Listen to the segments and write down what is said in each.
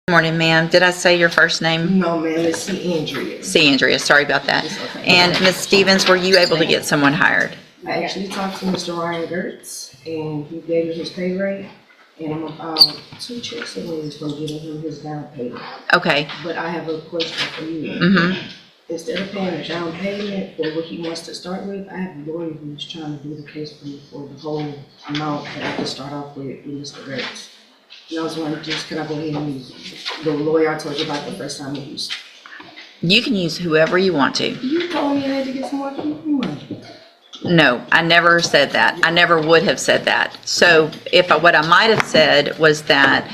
Good morning, ma'am. Did I say your first name? No, ma'am, it's C. Andrea. C. Andrea. Sorry about that. Okay. And Ms. Stevens, were you able to get someone hired? I actually talked to Mr. Ryan Gertz, and he gave me his pay rate, and I'm about 2 checks away from getting him his down payment. Okay. But I have a question for you. Mm-hmm. Instead of paying a down payment for what he wants to start with, I have a lawyer who's trying to do the case for me for the whole amount that I can start off with Mr. Gertz. And I was wondering, can I go ahead and use the lawyer I told you about the first time I used? You can use whoever you want to. You told me I had to get some more money. No, I never said that. I never would have said that. So what I might have said was that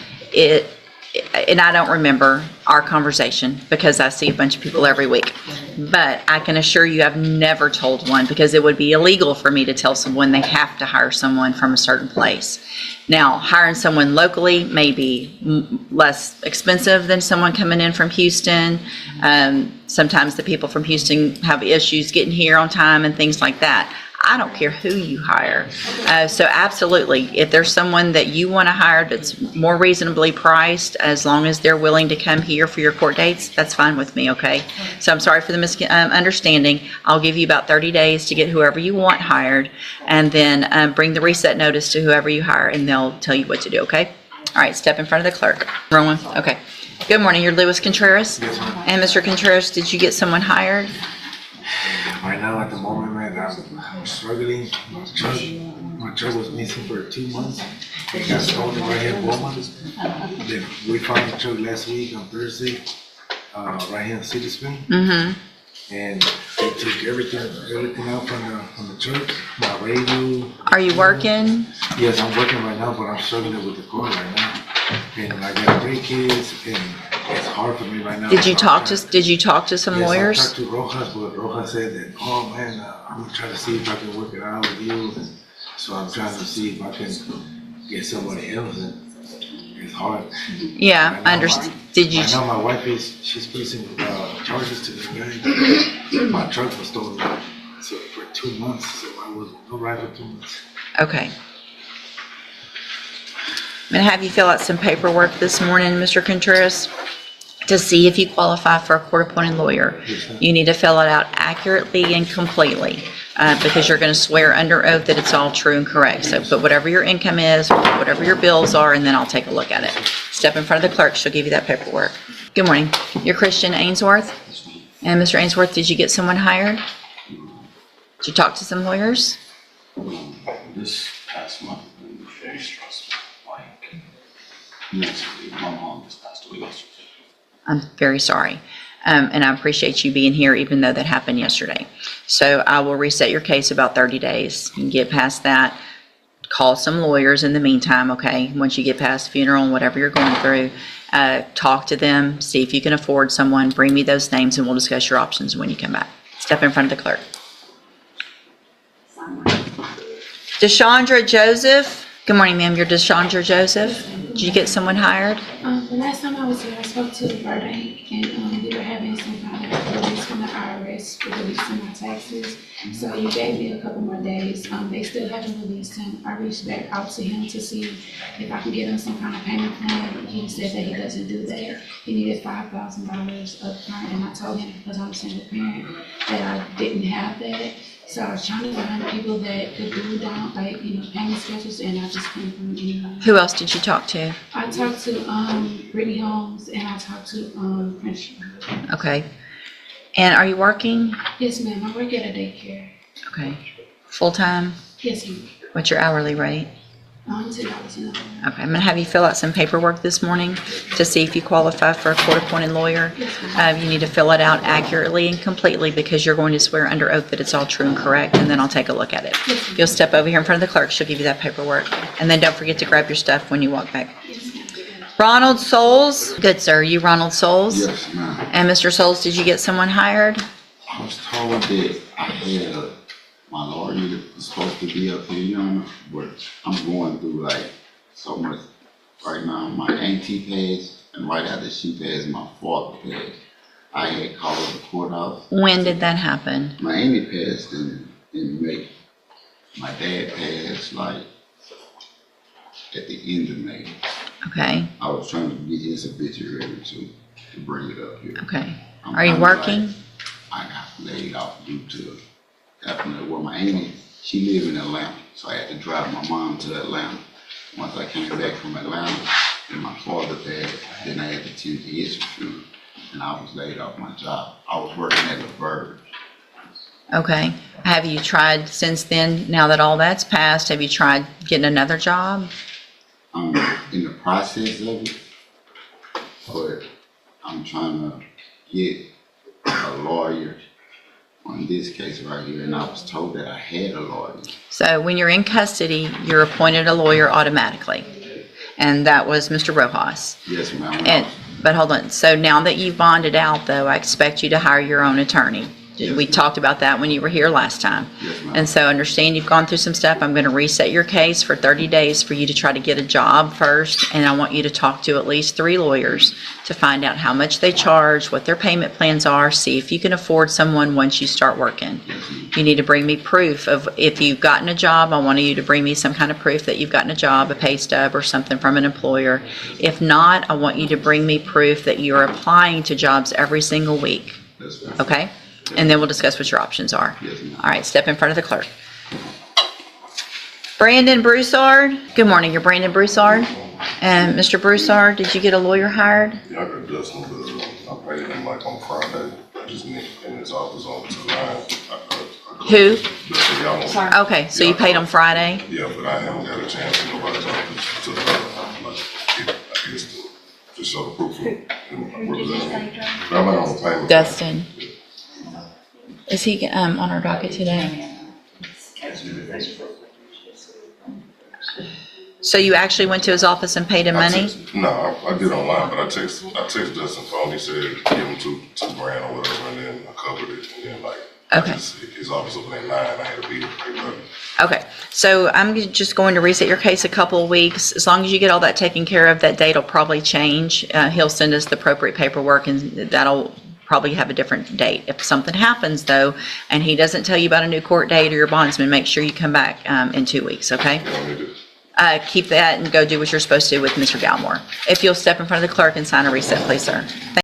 and I don't remember our conversation because I see a bunch of people every week. But I can assure you I've never told one because it would be illegal for me to tell someone they have to hire someone from a certain place. Now, hiring someone locally may be less expensive than someone coming in from Houston. Sometimes the people from Houston have issues getting here on time and things like that. I don't care who you hire. So absolutely, if there's someone that you want to hire that's more reasonably priced, as long as they're willing to come here for your court dates, that's fine with me, okay? So I'm sorry for the misunderstanding. I'll give you about 30 days to get whoever you want hired, and then bring the reset notice to whoever you hire, and they'll tell you what to do, okay? All right, step in front of the clerk. Rowan, okay. Good morning, you're Lewis Contreras? Yes, ma'am. And Mr. Contreras, did you get someone hired? Right now, at the moment, man, I'm struggling. My truck was missing for 2 months. It got stolen right here in Beaumont. Then we found the truck last week on Thursday, right here in City Spring. Mm-hmm. And they took everything out from the truck. My radio. Are you working? Yes, I'm working right now, but I'm struggling with the car right now. And I got 3 kids, and it's hard for me right now. Did you talk to some Yes, lawyers? I talked to Rojas, but Rojas said that, oh man, I'm gonna try to see if I can work it out with you. And so I'm trying to see if I can get somebody else. And it's hard. Yeah, I understand. Did you? I know my wife she's facing charges to this guy. My truck was stolen for 2 months, so I was no ride for 2 months. Okay. I'm going to have you fill out some paperwork this morning, Mr. Contreras, to see if you qualify for a court-appointed lawyer. You need to fill it out accurately and completely because you're going to swear under oath that it's all true and correct. So put whatever your income is, whatever your bills are, and then I'll take a look at it. Step in front of the clerk. She'll give you that paperwork. Good morning. You're Christian Ainsworth? And Mr. Ainsworth, did you get someone hired? Did you talk to some lawyers? This past month has been very stressful. Mentally, my mom just passed away yesterday. I'm very sorry. And I appreciate you being here even though that happened yesterday. So I will reset your case about 30 days. You can get past that. Call some lawyers in the meantime, okay? Once you get past funeral and whatever you're going through, talk to them, see if you can afford someone, bring me those names, and we'll discuss your options when you come back. Step in front of the clerk. Deshandra Joseph. Good morning, ma'am. You're Deshandra Joseph. Did you get someone hired? The last time I was here, I spoke to the bank, and we were having some kind of release from the IRS for releasing my taxes. So you gave me a couple more days. They still haven't released him. I reached back out to him to see if I can get him some kind of payment plan. He said that he doesn't do that. He needed $5,000 upfront, and I told him because I'm a single parent that I didn't have that. So I was trying to find people that could do down, like, payment schedules, and I just couldn't find anyone. Who else did you talk to? I talked to Brittany Holmes, and I talked to Prince. Okay. And are you working? Yes, ma'am. I work at a daycare. Okay. Full-time? Yes, ma'am. What's your hourly rate? $2 an hour. Okay, I'm gonna have you fill out some paperwork this morning to see if you qualify for a court-appointed lawyer. You need to fill it out accurately and completely because you're going to swear under oath that it's all true and correct, and then I'll take a look at it. You'll step over here in front of the clerk. She'll give you that paperwork. And then don't forget to grab your stuff when you walk back. Ronald Souls. Good, sir. You Ronald Souls? Yes, ma'am. And Mr. Souls, did you get someone hired? I was told that I had my lawyer was supposed to be up here, but I'm going through like so much right now. My auntie passed, and right after she passed, my father passed. I had called the courthouse. When did that happen? My auntie passed in May. My dad passed like at the end of May. Okay, I was trying to get his obituary to bring it up here. okay. I'm Are you kinda working? like, I got laid off due to happening. Well, my auntie, she lived in Atlanta, so I had to drive my mom to Atlanta. Once I came back from Atlanta, then my father passed, then I had to tend to his funeral, and I was laid off my job. I was working at the Verge. Okay. Have you tried since then, now that all that's passed, have you tried getting another job? I'm in the process of it, but I'm trying to get a lawyer on this case right here, and I was told that I had a lawyer. So when you're in custody, you're appointed a lawyer automatically. And that was Mr. Rojas. Yes, ma'am. And, but hold on, so now that you've bonded out though, I expect you to hire your own attorney. We talked about that when you were here last time. Yes, ma'am. And so understand you've gone through some stuff. I'm gonna reset your case for 30 days for you to try to get a job first. And I want you to talk to at least 3 lawyers to find out how much they charge, what their payment plans are, see if you can afford someone once you start working. Yes, ma'am. You need to bring me proof of, if you've gotten a job, I want you to bring me some kind of proof that you've gotten a job, a pay stub or something from an employer. If not, I want you to bring me proof that you're applying to jobs every single week, Yes, ma'am. okay? And then we'll discuss what your options are. Yes, ma'am. All right, step in front of the clerk. Brandon Broussard, good morning, you're Brandon Broussard. And Mr. Broussard, did you get a lawyer hired? Yeah, I got Dustin, but I paid him like on Friday. I just need in his office on to line. Who? Dustin, y'all want- Okay, so you paid him Friday? Yeah, but I haven't got a chance to nobody's office to, I guess to show the proof of representing. But I'm not on the payment. Dustin. Is he on our docket today? So you actually went to his office and paid him money? No, I did online, but I text Dustin's phone. He said give him $2 grand or whatever, and then I covered it, and then like. Okay. His office opened at 9. I had to be there at 8:30. Okay, so I'm just going to reset your case a couple of weeks. As long as you get all that taken care of, that date will probably change. He'll send us the appropriate paperwork and that'll probably have a different date. If something happens though, and he doesn't tell you about a new court date or your bondsman, make sure you come back in 2 weeks, okay? You don't need to. Keep that and go do what you're supposed to with Mr. Galmore. If you'll step in front of the clerk and sign a reset, please, sir.